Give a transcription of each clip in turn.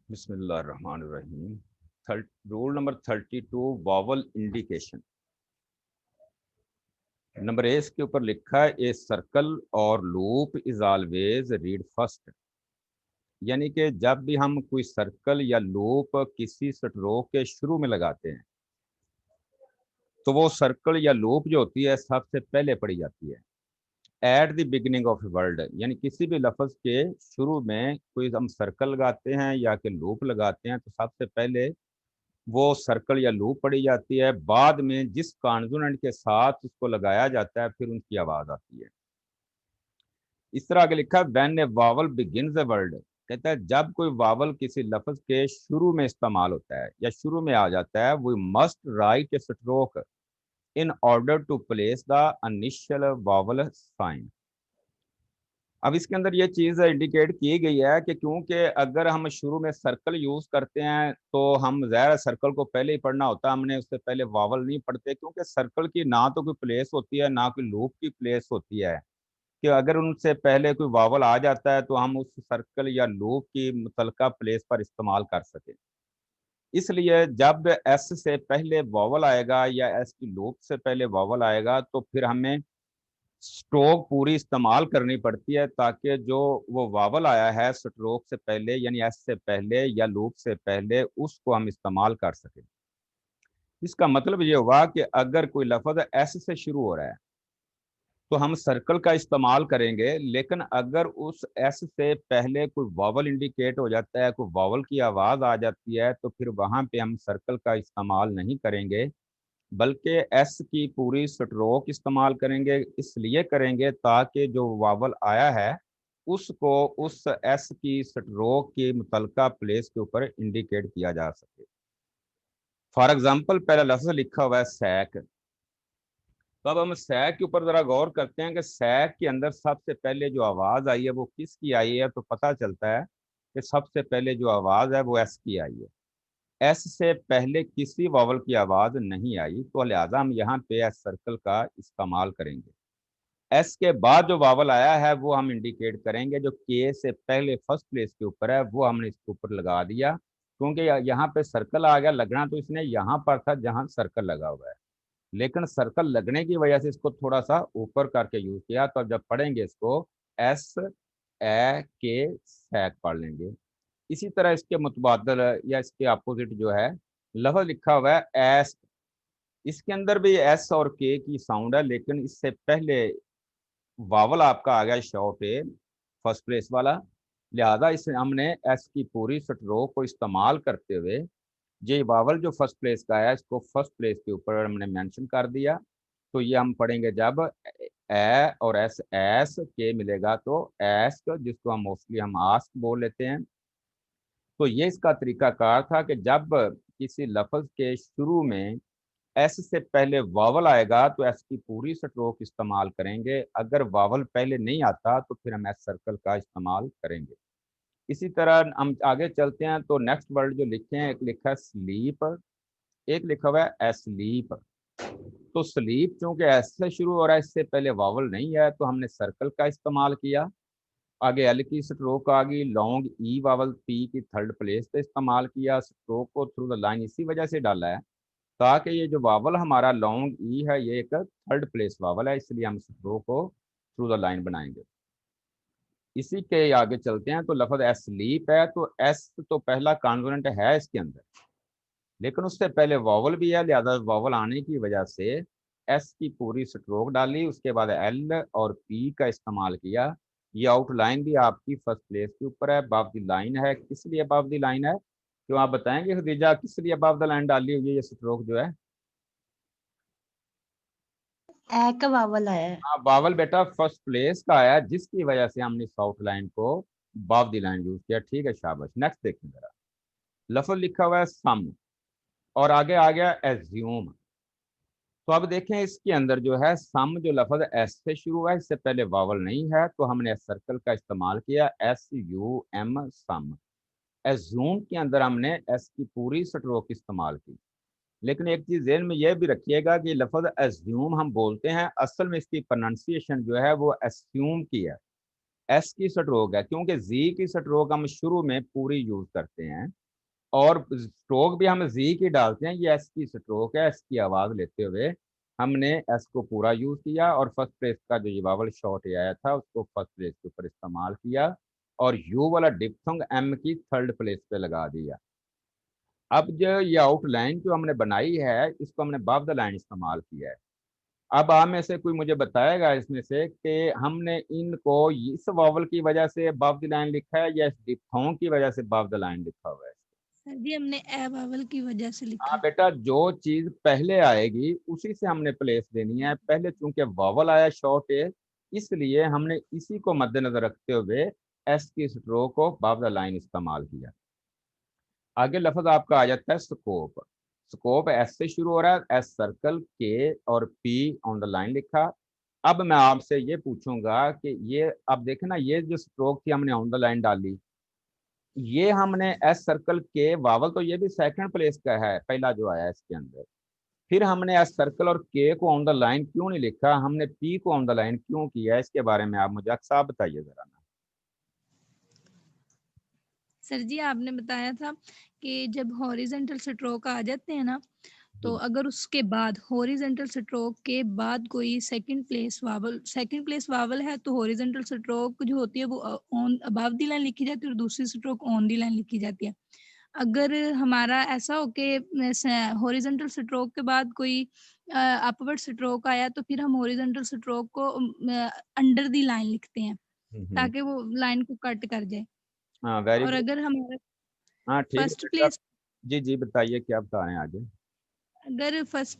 बिस्मिल्लाहिर्रहमानिर्रहीम। Rule number 32, vowel indication. Number A इसके ऊपर लिखा है, ए सर्कल और loop is always read first. यानी कि जब भी हम कोई सर्कल या लूप किसी स्ट्रोक के शुरू में लगाते हैं तो वो सर्कल या लूप जो होती है सबसे पहले पढ़ी जाती है at the beginning of word. यानी किसी भी लफ्ज के शुरू में कोई हम सर्कल लगाते हैं या कि लूप लगाते हैं तो सबसे पहले वो सर्कल या लूप पढ़ी जाती है। बाद में जिस कॉन्सोनेंट के साथ उसको लगाया जाता है फिर उनकी आवाज आती है। इस तरह आगे लिखा है, when A vowel begins a word. कहता है जब कोई वावल किसी लफ्ज के शुरू में इस्तेमाल होता है या शुरू में आ जाता है, we must write a stroke in order to place the initial vowel sign. अब इसके अंदर ये चीज इंडिकेट की गई है कि क्योंकि अगर हम शुरू में सर्कल यूज करते हैं तो हम ज़ाहिर सर्कल को पहले ही पढ़ना होता है, हमने उससे पहले वावल नहीं पढ़ते, क्योंकि सर्कल की ना तो कोई प्लेस होती है ना कोई लूप की प्लेस होती है कि अगर उनसे पहले कोई वावल आ जाता है तो हम उस सर्कल या लूप की मुतलका प्लेस पर इस्तेमाल कर सकें। इसलिए जब एस से पहले वावल आएगा या एस की लूप से पहले वावल आएगा तो फिर हमें स्ट्रोक पूरी इस्तेमाल करनी पड़ती है ताकि जो वो वावल आया है स्ट्रोक से पहले यानी एस से पहले या लूप से पहले उसको हम इस्तेमाल कर सकें। इसका मतलब ये हुआ कि अगर कोई लफ्ज एस से शुरू हो रहा है तो हम सर्कल का इस्तेमाल करेंगे, लेकिन अगर उस एस से पहले कोई वावल इंडिकेट हो जाता है, कोई वावल की आवाज आ जाती है, तो फिर वहां पे हम सर्कल का इस्तेमाल नहीं करेंगे बल्कि एस की पूरी स्ट्रोक इस्तेमाल करेंगे। इसलिए करेंगे ताकि जो वावल आया है उसको उस एस की स्ट्रोक की मुतलका प्लेस के ऊपर इंडिकेट किया जा सके। फॉर एग्जाम्पल पहला लफ्ज लिखा हुआ है सैक। तो अब हम सैक के ऊपर जरा गौर करते हैं कि सैक के अंदर सबसे पहले जो आवाज आई है वो किसकी आई है, तो पता चलता है कि सबसे पहले जो आवाज है वो एस की आई है। एस से पहले किसी वावल की आवाज नहीं आई, तो लिहाजा हम यहाँ पे एस सर्कल का इस्तेमाल करेंगे। एस के बाद जो वावल आया है वो हम इंडिकेट करेंगे, जो के से पहले फर्स्ट प्लेस के ऊपर है वो हमने इसके ऊपर लगा दिया, क्योंकि यहाँ पे सर्कल आ गया। लगना तो इसने यहाँ पर था जहाँ सर्कल लगा हुआ है, लेकिन सर्कल लगने की वजह से इसको थोड़ा सा ऊपर करके यूज किया। तो अब जब पढ़ेंगे इसको एस ए के सैक पढ़ लेंगे। इसी तरह इसके मुतबादल या इसके अपोजिट जो है लफ्ज लिखा हुआ है एस। इसके अंदर भी एस और के की साउंड है, लेकिन इससे पहले वावल आपका आ गया शॉर्ट ए फर्स्ट प्लेस वाला। लिहाजा इसे हमने एस की पूरी स्ट्रोक को इस्तेमाल करते हुए ये वावल जो फर्स्ट प्लेस का है इसको फर्स्ट प्लेस के ऊपर हमने मेंशन कर दिया। तो ये हम पढ़ेंगे जब ए और एस एस के मिलेगा तो एस्क, जिसको हम मोस्टली हम आस्क बोल लेते हैं। तो ये इसका तरीकाकार था कि जब किसी लफ्ज के शुरू में एस से पहले वावल आएगा तो एस की पूरी स्ट्रोक इस्तेमाल करेंगे। अगर वावल पहले नहीं आता तो फिर हम एस सर्कल का इस्तेमाल करेंगे। इसी तरह हम आगे चलते हैं तो नेक्स्ट वर्ड जो लिखे हैं, एक लिखा है स्लीप, एक लिखा हुआ है एस्लीप। तो स्लीप चूंकि एस से शुरू हो रहा है, इससे पहले वावल नहीं है, तो हमने सर्कल का इस्तेमाल किया। आगे एल की स्ट्रोक आ गई, लॉन्ग ई वावल पी की थर्ड प्लेस पे इस्तेमाल किया। स्ट्रोक को थ्रू द लाइन इसी वजह से डाला है ताकि ये जो वावल हमारा लॉन्ग ई है ये एक थर्ड प्लेस वावल है, इसलिए हम स्ट्रोक को थ्रू द लाइन बनाएंगे। इसी के आगे चलते हैं तो लफ्ज एस्लीप है, तो एस तो पहला कॉन्सोनेंट है इसके अंदर, लेकिन उससे पहले वावल भी है, लिहाजा वावल आने की वजह से एस की पूरी स्ट्रोक डाली। उसके बाद एल और पी का इस्तेमाल किया। ये आउटलाइन भी आपकी फर्स्ट प्लेस के ऊपर है, अबव द लाइन है। किस लिए अबव द लाइन है, क्यों आप बताएंगे खदीजा किस लिए अबव द लाइन डाली हुई है ये स्ट्रोक जो है। ए का वावल आया है। हाँ बावल बेटा फर्स्ट प्लेस का आया, जिसकी वजह से हमने साउथ लाइन को अबव द लाइन यूज किया। ठीक है शाबाश। नेक्स्ट देखें जरा, लफ्ज लिखा हुआ है सम और आगे आ गया एज्यूम। तो अब देखें इसके अंदर जो है सम जो लफ्ज एस से शुरू हुआ है, इससे पहले वावल नहीं है, तो हमने एस सर्कल का इस्तेमाल किया, एस यू एम सम। एज्यूम के अंदर हमने एस की पूरी स्ट्रोक इस्तेमाल की। लेकिन एक चीज ज़हन में यह भी रखिएगा कि लफ्ज एज्यूम हम बोलते हैं, असल में इसकी प्रोनाउंसिएशन जो है वो एस्यूम की है। एस की स्ट्रोक है, क्योंकि जी की स्ट्रोक हम शुरू में पूरी यूज करते हैं और स्ट्रोक भी हम जी की डालते हैं। ये एस की स्ट्रोक है, एस की आवाज लेते हुए हमने एस को पूरा यूज किया और फर्स्ट प्लेस का जो ये वावल शॉर्ट आया था उसको फर्स्ट प्लेस के ऊपर इस्तेमाल किया और यू वाला डिप्थोंग एम की थर्ड प्लेस पे लगा दिया। अब जो ये आउटलाइन जो हमने बनाई है इसको हमने अबव द लाइन इस्तेमाल किया है। अब आप में से कोई मुझे बताएगा इसमें से कि हमने इनको इस वावल की वजह से अबव द लाइन लिखा है या इस डिप्थोंग की वजह से अबव द लाइन लिखा हुआ है? सर जी हमने ए वावल की वजह से लिखा हाँ है। बेटा, जो चीज पहले आएगी उसी से हमने प्लेस देनी है। पहले चूंकि वावल आया शॉर्ट ए, इसलिए हमने इसी को मद्देनजर रखते हुए एस की स्ट्रोक को अबव द लाइन इस्तेमाल किया। आगे लफ्ज आपका आ जाता है स्कोप। स्कोप एस से शुरू हो रहा है, एस सर्कल, के और पी ऑन द लाइन लिखा। अब मैं आपसे ये पूछूंगा कि ये अब देखे ना, ये जो स्ट्रोक थी हमने ऑन द लाइन डाली, ये हमने एस सर्कल के वावल तो ये भी सेकंड प्लेस का है, पहला जो आया इसके अंदर। फिर हमने एस सर्कल और के को ऑन द लाइन क्यों नहीं लिखा, हमने पी को ऑन द लाइन क्यों किया? इसके बारे में आप मुझे अक्सा बताइए जरा ना। सर जी आपने बताया था कि जब हॉरिजेंटल स्ट्रोक आ जाते हैं ना, तो जी अगर उसके बाद हॉरिजेंटल स्ट्रोक के बाद कोई सेकंड प्लेस वावल है तो हॉरिजेंटल स्ट्रोक जो होती है वो ऑन अबव द लाइन लिखी जाती है और दूसरी स्ट्रोक ऑन द लाइन लिखी जाती है। अगर हमारा ऐसा हो कि हॉरिजेंटल स्ट्रोक के बाद कोई अपवर्ड स्ट्रोक आया तो फिर हम हॉरिजेंटल स्ट्रोक को अंडर द लाइन लिखते हैं हम्म। ताकि वो लाइन को कट कर जाए। हाँ वेरी और गुड। अगर हमारा हाँ ठीक है फर्स्ट बेटा। प्लेस जी जी बताइए क्या बता रहे हैं आगे। अगर फर्स्ट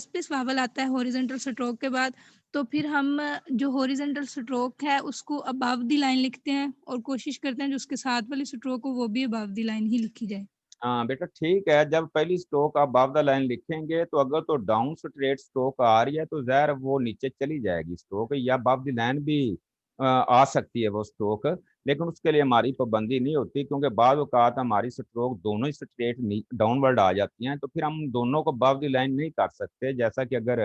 प्लेस वावल आता है हॉरिजेंटल स्ट्रोक के बाद, तो फिर हम जो हॉरिजेंटल स्ट्रोक है उसको अबव द लाइन लिखते हैं और कोशिश करते हैं जो उसके साथ वाली स्ट्रोक हो वो भी अबव द लाइन ही लिखी जाए। हाँ बेटा ठीक है, जब पहली स्ट्रोक आप अबव द लाइन लिखेंगे तो अगर तो डाउन स्ट्रेट स्ट्रोक आ रही है तो जहर वो नीचे चली जाएगी स्ट्रोक, या अबव द लाइन भी आ सकती है वो स्ट्रोक। लेकिन उसके लिए हमारी पाबंदी नहीं होती, क्योंकि बाद औकात हमारी स्ट्रोक दोनों ही स्ट्रेट डाउनवर्ड आ जाती हैं, तो फिर हम दोनों को अबव द लाइन नहीं कर सकते। जैसा कि अगर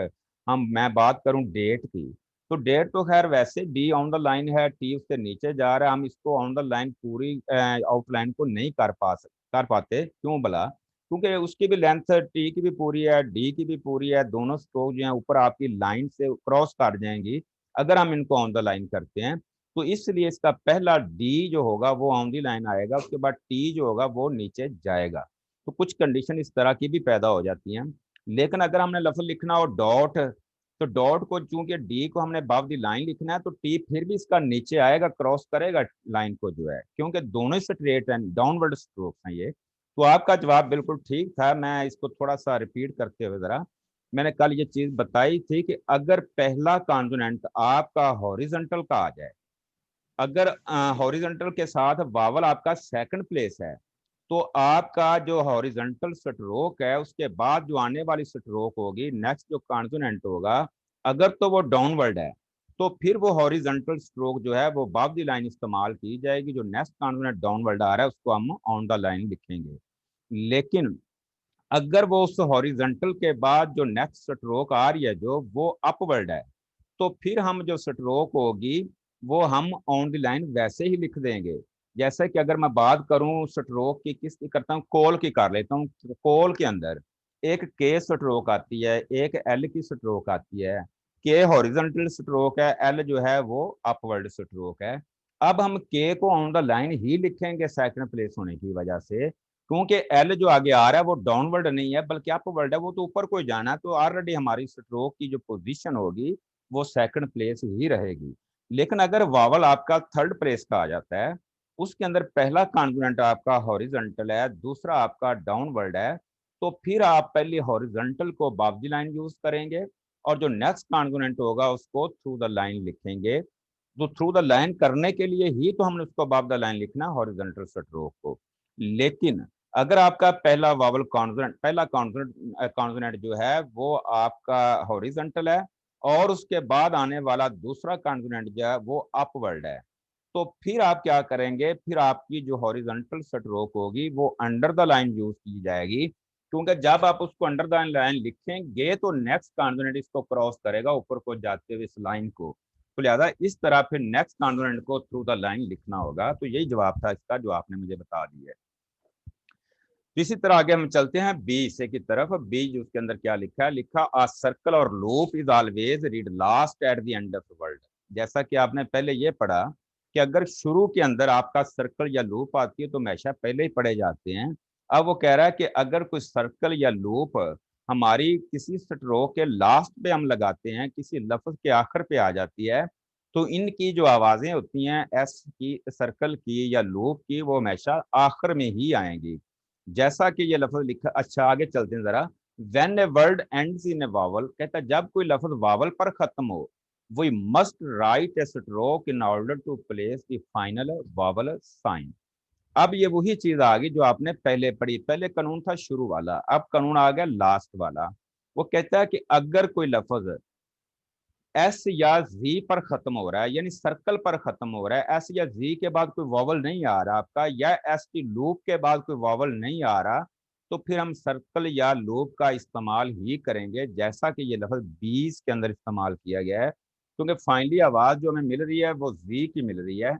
मैं बात करूं डेट की, तो डेट तो खैर वैसे डी ऑन द लाइन है, टी उससे नीचे जा रहा है, हम इसको ऑन द लाइन पूरी आउटलाइन को नहीं कर पाते। क्यों भला? क्योंकि उसकी भी लेंथ टी की भी पूरी है, डी की भी पूरी है, दोनों स्ट्रोक जो है ऊपर आपकी लाइन से क्रॉस कर जाएंगी अगर हम इनको ऑन द लाइन करते हैं। तो इसलिए इसका पहला डी जो होगा वो ऑन द लाइन आएगा, उसके बाद टी जो होगा वो नीचे जाएगा। तो कुछ कंडीशन इस तरह की भी पैदा हो जाती हैं। लेकिन अगर हमने लफ्ज लिखना हो डॉट, तो डॉट को चूंकि डी को हमने अबव द लाइन लिखना है तो टी फिर भी इसका नीचे आएगा, क्रॉस करेगा लाइन को जो है, क्योंकि दोनों स्ट्रेट एंड डाउनवर्ड स्ट्रोक्स हैं ये। तो आपका जवाब बिल्कुल ठीक था। मैं इसको थोड़ा सा रिपीट करते हुए जरा, मैंने कल ये चीज बताई थी कि अगर पहला कॉन्सोनेंट आपका हॉरिजॉन्टल का आ जाए, अगर हॉरिजॉन्टल के साथ वावल आपका सेकंड प्लेस है, तो आपका जो हॉरिजॉन्टल स्ट्रोक है उसके बाद जो आने वाली स्ट्रोक होगी, नेक्स्ट जो कॉन्सोनेंट होगा, अगर तो वो डाउनवर्ड है तो फिर वो हॉरिजॉन्टल स्ट्रोक जो है वो अबव द लाइन इस्तेमाल की जाएगी। जो नेक्स्ट कॉन्सोनेंट डाउनवर्ड आ रहा है उसको हम ऑन द लाइन लिखेंगे। लेकिन अगर वो उस हॉरिजॉन्टल के बाद जो नेक्स्ट स्ट्रोक आ रही है जो वो अपवर्ड है, तो फिर हम जो स्ट्रोक होगी वो हम ऑन द लाइन वैसे ही लिख देंगे। जैसे कि अगर मैं बात करूं स्ट्रोक की, किसकी करता हूं, कोल की कर लेता हूं। कोल के अंदर एक के स्ट्रोक आती है, एक एल की स्ट्रोक आती है। के हॉरिजॉन्टल स्ट्रोक है, एल जो है वो अपवर्ड स्ट्रोक है। अब हम के को ऑन द लाइन ही लिखेंगे सेकंड प्लेस होने की वजह से, क्योंकि एल जो आगे आ रहा है वो डाउनवर्ड नहीं है बल्कि अपवर्ड है, वो तो ऊपर को जाना है, तो ऑलरेडी हमारी स्ट्रोक की जो पोजीशन होगी वो सेकंड प्लेस ही रहेगी। लेकिन अगर वावल आपका थर्ड प्लेस का आ जाता है, उसके अंदर पहला कॉन्सोनेंट आपका हॉरिजॉन्टल है, दूसरा आपका डाउनवर्ड है, तो फिर आप पहले हॉरिजॉन्टल को अबव द लाइन यूज करेंगे और जो नेक्स्ट कॉन्सोनेंट होगा उसको थ्रू द लाइन लिखेंगे। तो थ्रू द लाइन करने के लिए ही तो हमने उसको अबव द लाइन लिखना हॉरिजॉन्टल स्ट्रोक को। लेकिन अगर आपका पहला वावल कॉन्सोनेंट, पहला कॉन्सोनेंट जो है वो आपका हॉरिजॉन्टल है और उसके बाद आने वाला दूसरा कॉन्सोनेंट जो है वो अपवर्ड है, तो फिर आप क्या करेंगे, फिर आपकी जो हॉरिजॉन्टल स्ट्रोक होगी वो अंडर द लाइन यूज की जाएगी। क्योंकि जब आप उसको अंडर द लाइन लिखेंगे तो नेक्स्ट कॉन्सोनेंट इसको क्रॉस करेगा ऊपर को जाते हुए इस लाइन को, तो लिहाजा इस तरह फिर नेक्स्ट कॉन्सोनेंट को थ्रू द लाइन लिखना होगा। तो यही जवाब था इसका जो आपने मुझे बता दिया है। तो इसी तरह आगे हम चलते हैं बी से की तरफ। बी जो उसके अंदर क्या लिखा है, लिखा आ सर्कल और loop is always read last at the end of the word. जैसा कि आपने पहले ये पढ़ा कि अगर शुरू के अंदर आपका सर्कल या लूप आती है तो हमेशा पहले ही पढ़े जाते हैं। अब वो कह रहा है कि अगर कोई सर्कल या लूप हमारी किसी स्ट्रोक के लास्ट पे हम लगाते हैं, किसी लफ्ज के आखिर पे आ जाती है, तो इनकी जो आवाजें होती हैं एस की, सर्कल की या लूप की, वो हमेशा आखिर में ही आएंगी। जैसा कि ये लफ्ज लिखा, अच्छा आगे चलते हैं जरा। When a word ends in a vowel, कहता है जब कोई लफ्ज वावल पर खत्म हो, we must write a stroke in order to place the final vowel sign. अब ये वही चीज आ गई जो आपने पहले पढ़ी। पहले कानून था शुरू वाला, अब कानून आ गया लास्ट वाला। वो कहता है कि अगर कोई लफ्ज एस या जी पर खत्म हो रहा है, यानी सर्कल पर खत्म हो रहा है, एस या जी के बाद कोई वॉवल नहीं आ रहा आपका, या एस की लूप के बाद कोई वॉवल नहीं आ रहा, तो फिर हम सर्कल या लूप का इस्तेमाल ही करेंगे, जैसा कि ये लफ्ज बीस के अंदर इस्तेमाल किया गया है। क्योंकि फाइनली आवाज जो हमें मिल रही है वो जी की मिल रही है,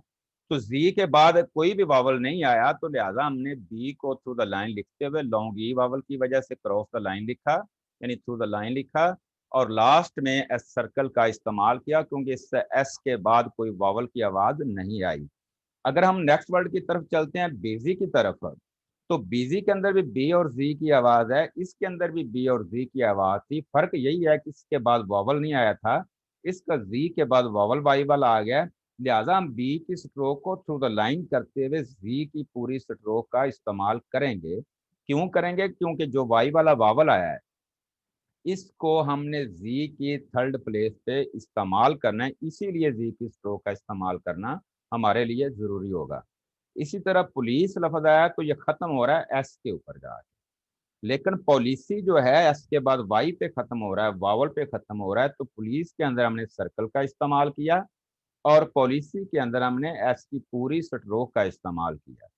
तो जी के बाद कोई भी वावल नहीं आया, तो लिहाजा हमने बी को थ्रू द लाइन लिखते हुए लॉन्ग ई वावल की वजह से क्रॉस द लाइन लिखा, यानी थ्रू द लाइन लिखा, और लास्ट में एस सर्कल का इस्तेमाल किया क्योंकि इससे एस के बाद कोई वावल की आवाज नहीं आई। अगर हम नेक्स्ट वर्ड की तरफ चलते हैं, बेजी की तरफ, तो बीजी के अंदर भी बी और जी की आवाज है, इसके अंदर भी बी और जी की आवाज थी। फर्क यही है कि इसके बाद वावल नहीं आया था, इसका जी के बाद वावल वाई वाला आ गया। लिहाजा हम बी की स्ट्रोक को थ्रू द लाइन करते हुए जी की पूरी स्ट्रोक का इस्तेमाल करेंगे। क्यों करेंगे? क्योंकि जो वाई वाला वावल आया है इसको हमने जी की थर्ड प्लेस पे इस्तेमाल करना है, इसीलिए जी की स्ट्रोक का इस्तेमाल करना हमारे लिए जरूरी होगा। इसी तरह पुलिस लफ्ज आया तो ये खत्म हो रहा है एस के ऊपर जाके, लेकिन पॉलिसी जो है एस के बाद वाई पे खत्म हो रहा है, वावल पे खत्म हो रहा है, तो पुलिस के अंदर हमने सर्कल का इस्तेमाल किया और पॉलिसी के अंदर हमने एस की पूरी स्ट्रोक का इस्तेमाल किया।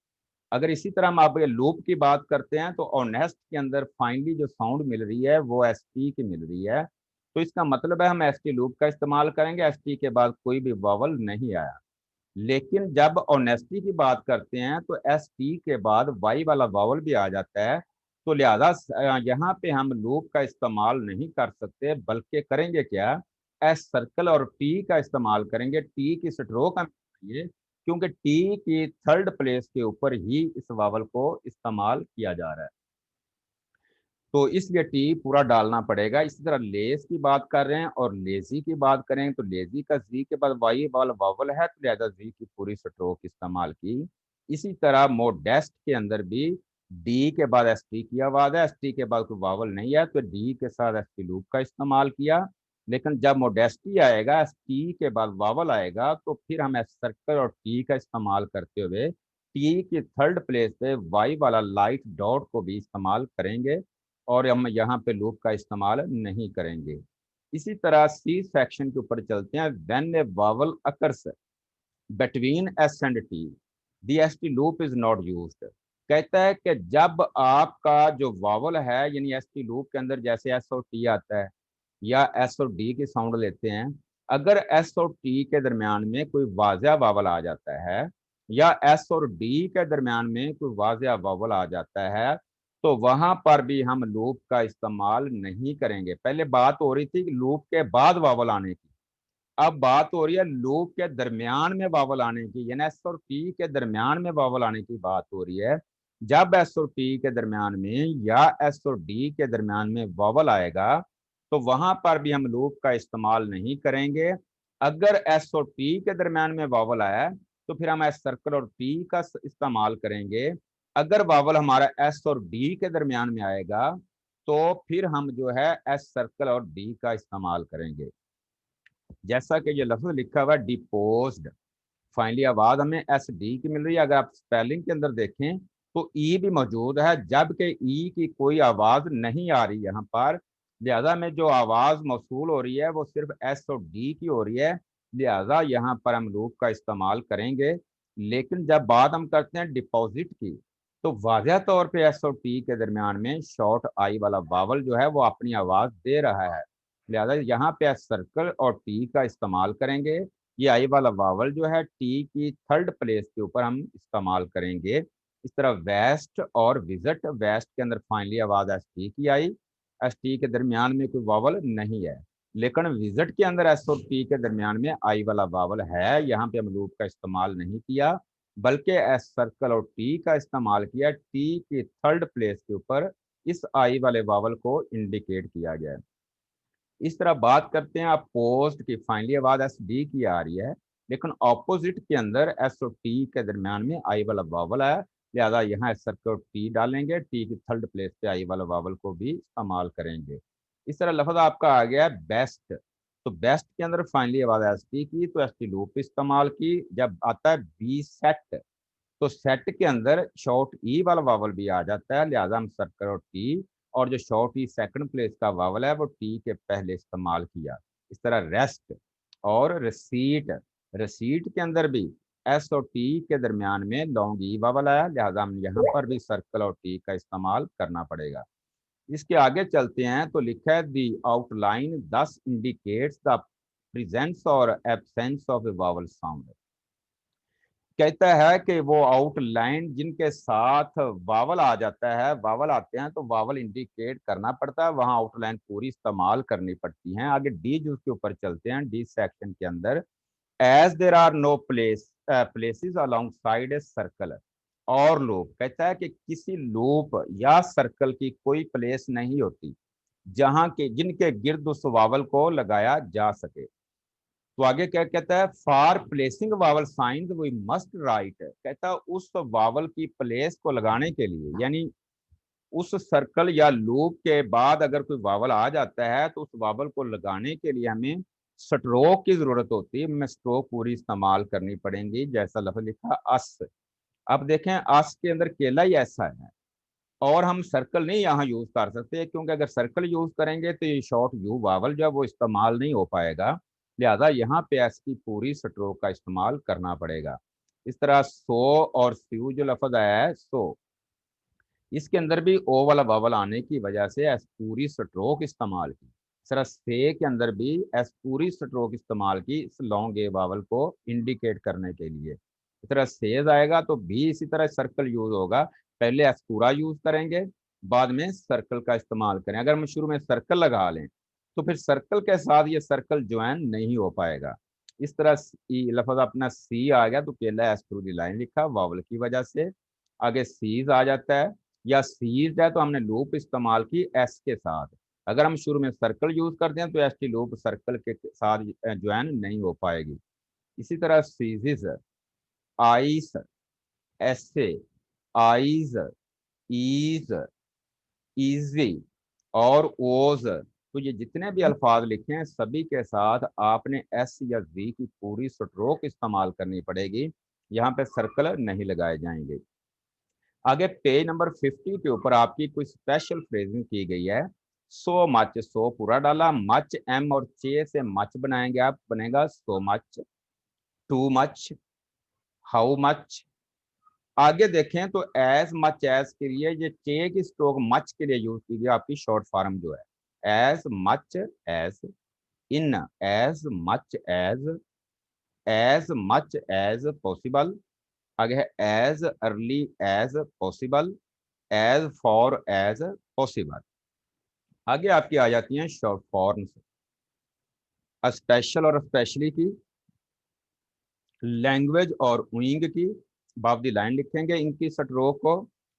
अगर इसी तरह हम आप लूप की बात करते हैं तो ऑनेस्ट के अंदर फाइनली जो साउंड मिल रही है वो एस टी की मिल रही है, तो इसका मतलब है हम एस टी लूप का इस्तेमाल करेंगे, एस टी के बाद कोई भी वावल नहीं आया। लेकिन जब ऑनेस्टी की बात करते हैं तो एस टी के बाद वाई वाला वावल भी आ जाता है, तो लिहाजा यहाँ पे हम लूप का इस्तेमाल नहीं कर सकते, बल्कि करेंगे क्या, एस सर्कल और टी का इस्तेमाल करेंगे। टी की स्ट्रोक हमें चाहिए क्योंकि टी की थर्ड प्लेस के ऊपर ही इस वावल को इस्तेमाल किया जा रहा है, तो इसलिए टी पूरा डालना पड़ेगा। इसी तरह लेस की बात कर रहे हैं और लेजी की बात करें तो लेजी का जी के बाद वाई वाला वावल है, तो लिहाजा जी की पूरी स्ट्रोक इस्तेमाल की। इसी तरह मोडेस्ट के अंदर भी डी के बाद एस टी की आवाज है, एस टी के बाद कोई वावल नहीं है, तो डी के साथ एस टी लूप का इस्तेमाल किया। लेकिन जब मोडेस्टी आएगा, एस टी के बाद वावल आएगा, तो फिर हम एस सर्कल और टी का इस्तेमाल करते हुए टी की थर्ड प्लेस पे वाई वाला लाइट डॉट को भी इस्तेमाल करेंगे और हम यहाँ पे लूप का इस्तेमाल नहीं करेंगे। इसी तरह सी सेक्शन के ऊपर चलते हैं। When A vowel occurs between S and T, the S T loop is not used. कहता है कि जब आपका जो वावल है, यानी एस टी लूप के अंदर जैसे एस और टी आता है या एस और डी की साउंड लेते हैं, अगर एस और टी के दरमियान में कोई वाजिया वावल आ जाता है या एस और डी के दरमियान में कोई वाजिया वावल आ जाता है, तो वहां पर भी हम लूप का इस्तेमाल नहीं करेंगे। पहले बात हो रही थी कि लूप के बाद वावल आने की, अब बात हो रही है लूप के दरमियान में वावल आने की, यानी एस और टी के दरमियान में वावल आने की बात हो रही है। जब एस और टी के दरमियान में या एस और डी के दरमियान में वावल आएगा, तो वहां पर भी हम लूप का इस्तेमाल नहीं करेंगे। अगर एस और टी के दरमियान में वावल आया तो फिर हम एस सर्कल और टी का इस्तेमाल करेंगे। अगर वावल हमारा एस और डी के दरमियान में आएगा तो फिर हम जो है एस सर्कल और डी का इस्तेमाल करेंगे। जैसा कि ये लफ्ज लिखा हुआ डिपोज्ड, फाइनली आवाज हमें एस डी की मिल रही है। अगर आप स्पेलिंग के अंदर देखें तो ई भी मौजूद है, जबकि ई की कोई आवाज नहीं आ रही यहाँ पर। लिहाजा में जो आवाज मौसूल हो रही है वो सिर्फ एस और डी की हो रही है, लिहाजा यहाँ पर हम लूप का इस्तेमाल करेंगे। लेकिन जब बात हम करते हैं डिपॉजिट की, तो वाज़ह तौर पे एस और टी के दरमियान में शॉर्ट आई वाला वावल जो है वो अपनी आवाज दे रहा है। लिहाजा यहाँ पे सर्कल और टी का इस्तेमाल करेंगे। ये आई वाला वावल जो है टी की थर्ड प्लेस के ऊपर हम इस्तेमाल करेंगे। इस तरह वेस्ट और विजिट, वेस्ट के अंदर फाइनली आवाज एस टी की आई, एस टी के दरमियान में कोई वावल नहीं है, लेकिन विजिट के अंदर एस और टी के दरमियान में आई वाला वावल है। यहाँ पे हम लूप का इस्तेमाल नहीं किया, बल्कि एस सर्कल और टी का इस्तेमाल किया। टी की थर्ड प्लेस के ऊपर इस आई वाले वावल को इंडिकेट किया गया है। इस तरह बात करते हैं अपोज्ड की, फाइनली आवाज एस डी की आ रही है, लेकिन ऑपोजिट के अंदर एस और टी के दरमियान में आई वाला वावल है। लिहाजा यहाँ एस सर्कल टी डालेंगे, टी की थर्ड प्लेस पे आई वाला वावल को भी इस्तेमाल करेंगे। इस तरह लफ्ज आपका आ गया बेस्ट। तो बेस्ट के अंदर फाइनली आवाज एस टी की, तो एस टी लूप इस्तेमाल की। जब आता है बी सेट, तो सेट के अंदर शॉर्ट ई वाला वावल भी आ जाता है। लिहाजा हम सर्कल और टी, और जो शॉर्ट ई सेकंड प्लेस का वावल है वो टी के पहले इस्तेमाल किया। इस तरह रेस्ट और रिसीट, रिसीट के अंदर भी एस और टी के दरमियान में लॉन्ग ई वावल आया। लिहाजा हम यहाँ पर भी सर्कल और टी का इस्तेमाल करना पड़ेगा। इसके आगे चलते हैं तो लिखा है दी आउटलाइन दस इंडिकेट्स द प्रेजेंस और absence of A vowel sound. कहता है कि वो आउटलाइन जिनके साथ वावल आ जाता है, वावल आते हैं तो वावल इंडिकेट करना पड़ता है, वहां आउटलाइन पूरी इस्तेमाल करनी पड़ती हैं। आगे डी जूस के ऊपर चलते हैं। डी सेक्शन के अंदर as there are no places alongside a circle और लूप, कहता है कि किसी लूप या सर्कल की कोई प्लेस नहीं होती जहां के जिनके गिर्द उस वावल को लगाया जा सके। तो आगे क्या कहता है, for placing vowel signs we must write, कहता है उस वावल की प्लेस को लगाने के लिए, यानी उस सर्कल या लूप के बाद अगर कोई वावल आ जाता है तो उस वावल को लगाने के लिए हमें स्ट्रोक की जरूरत होती है। हमें स्ट्रोक पूरी इस्तेमाल करनी पड़ेगी। जैसा लफ्ज लिखा अस, अब देखें अस के अंदर केला ही ऐसा है, और हम सर्कल नहीं यहाँ यूज कर सकते, क्योंकि अगर सर्कल यूज करेंगे तो ये शॉर्ट यू वावल जो है वो इस्तेमाल नहीं हो पाएगा। लिहाजा यहाँ पे एस की पूरी स्ट्रोक का इस्तेमाल करना पड़ेगा। इस तरह सो और स्यू जो लफ्ज आया है सो, इसके अंदर भी ओ वाला वावल आने की वजह से एस पूरी स्ट्रोक इस्तेमाल की। इस तरह से के अंदर भी एस पूरी स्ट्रोक इस्तेमाल की इस लॉन्ग ए वावल को इंडिकेट करने के लिए। इस तरह सेज आएगा तो भी इसी तरह सर्कल यूज होगा, पहले एस पूरा यूज करेंगे, बाद में सर्कल का इस्तेमाल करें। अगर हम शुरू में सर्कल लगा लें तो फिर सर्कल के साथ ये सर्कल ज्वाइन नहीं हो पाएगा। इस तरह लफज अपना सी आ गया तो पहला एस पूरी लाइन लिखा वावल की वजह से, आगे सीज आ जाता है, या सीज है तो हमने लूप इस्तेमाल की एस के साथ। अगर हम शुरू में सर्कल यूज करते हैं तो एस की लूप सर्कल के साथ ज्वाइन नहीं हो पाएगी। इसी तरह सीजिस, आइस, एसे, आइज, ईज, इजी और ओज, तो ये जितने भी अल्फाज लिखे हैं सभी के साथ आपने एस या जी की पूरी स्ट्रोक इस्तेमाल करनी पड़ेगी। यहाँ पे सर्कल नहीं लगाए जाएंगे। आगे पेज नंबर 50 के ऊपर आपकी कोई स्पेशल फ्रेजिंग की गई है। सो मच, सो पूरा डाला, मच एम और चे से मच बनाएंगे आप, बनेगा so much, too much, how much. आगे देखें तो एज मच एज के लिए ये चे की स्ट्रोक मच के लिए यूज की गई, आपकी शॉर्ट फॉर्म जो है as much as, in as much as much as possible, आगे है as early as possible, as far as possible. आगे आपकी आ जाती हैं शॉर्ट फॉर्म्स, स्पेशल और स्पेशली की, लैंग्वेज और विंग की। बाब दी लाइन लिखेंगे इनकी स्ट्रोक को,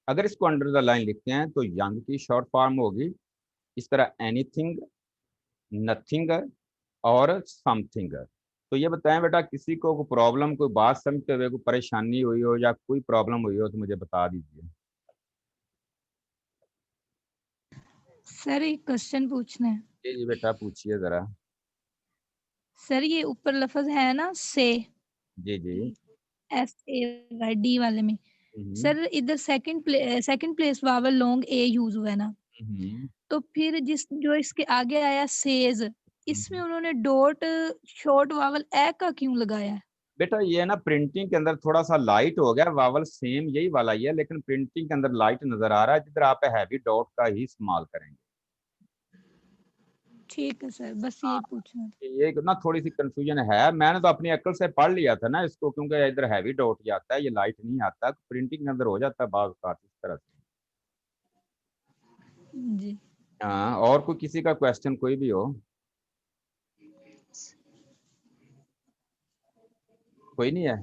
अगर इसको अंडर द लाइन लिखते हैं तो यंग की शॉर्ट फॉर्म होगी। इस तरह एनीथिंग, नथिंग और समथिंग। तो ये बताएं बेटा, किसी को कोई प्रॉब्लम, कोई बात समझते हुए कोई परेशानी हुई हो या कोई प्रॉब्लम हुई हो तो मुझे बता दीजिए। सर एक क्वेश्चन पूछना है। जी जी बेटा पूछिए जरा। सर ये ऊपर लफ्ज है ना से, जी जी। एस ए वाई डी वाले में, हम्म सर इधर सेकंड प्लेस वावल लॉन्ग ए यूज हुआ है ना, हम्म तो फिर जिस जो इसके आगे आया सेज, इसमें हम्म। उन्होंने डॉट शॉर्ट वावल ए का क्यों लगाया है? बेटा ये ना प्रिंटिंग के अंदर थोड़ा सा लाइट हो गया, वावल सेम यही वाला ही है, लेकिन प्रिंटिंग के अंदर लाइट नजर आ रहा है, जिधर आप हैवी डॉट का ही इस्तेमाल करेंगे। ठीक है सर, बस हाँ, यही पूछना था। ये ना थोड़ी सी कंफ्यूजन है, मैंने तो अपनी अक्ल से पढ़ लिया था ना इसको, क्योंकि इधर हैवी डॉट ही आता है, ये लाइट नहीं आता, प्रिंटिंग के अंदर हो जाता है बात इस तरह से। जी। हाँ, और कोई किसी का क्वेश्चन कोई भी हो? कोई नहीं है?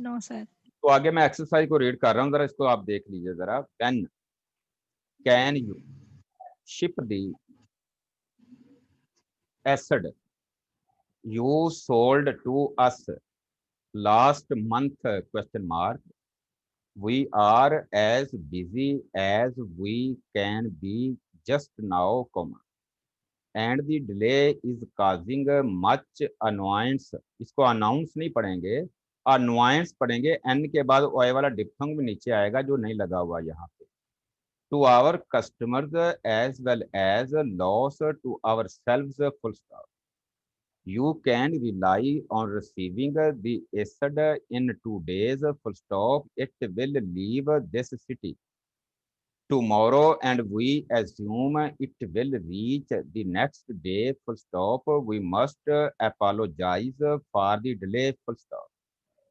No sir. तो आगे मैं एक्सरसाइज को रीड कर रहा हूँ, जरा इसको आप देख लीजिए जरा। When can you ship the acid you sold to us last month, question mark. We are as busy as we can be just now, comma, and the delay is causing much annoyance. इसको announce नहीं पढ़ेंगे, अनवायंस पढ़ेंगे, N के बाद ओए वाला डिप्थंग भी नीचे आएगा जो नहीं लगा हुआ यहाँ पे। To our customers as well as loss to ourselves, full stop. You can rely on receiving the acid in 2 days, full stop. It will leave this city tomorrow and we assume it will reach the next day, full stop. We must apologize for the delay, full stop.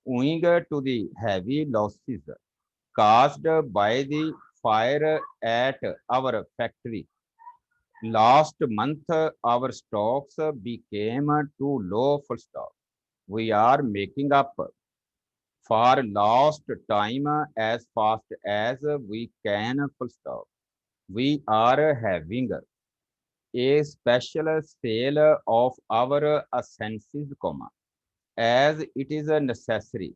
Owing to the heavy losses caused by the fire at our factory last month, our stocks became too low, full stop. We are making up for lost time as fast as we can, full stop. We are having a special sale of our essences, comma, as it is necessary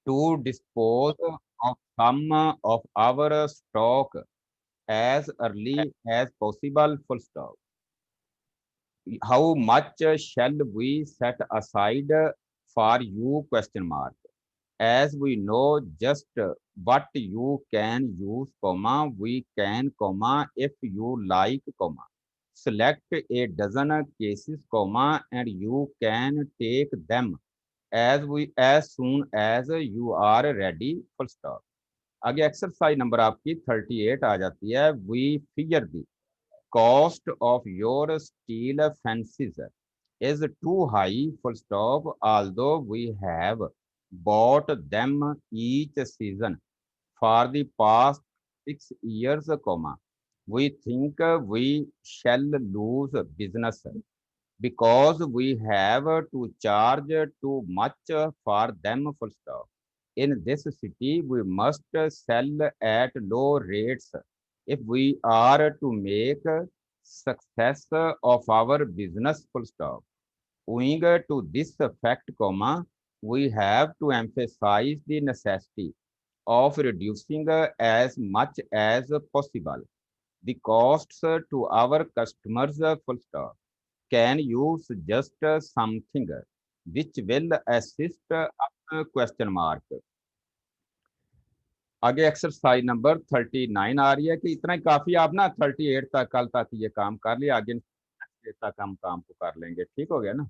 to dispose of some of our stock as early as possible, full stop. How much shall we set aside for you, question mark? As we know just what you can use, comma, we can, comma, if you like, comma. Select a dozen cases, comma, and you can take them as soon as you are ready, full stop. आगे exercise number आपकी 38 आ जाती है। We fear the cost of your steel fences is too high, full stop, although we have bought them each season for the past 6 years, comma. We think we shall lose business because we have to charge too much for them, full stop. In this city, we must sell at low rates if we are to make success of our business, full stop. Owing to this fact, comma, we have to emphasize the necessity of reducing as much as possible the costs to our customers, full stop. Can you suggest something which will assist us, question mark? आगे exercise number 39 आ रही है कि इतना ही काफी, आप ना 38 तक कल तक ये काम कर लिया, आगे तक हम काम को कर लेंगे। ठीक हो गया ना?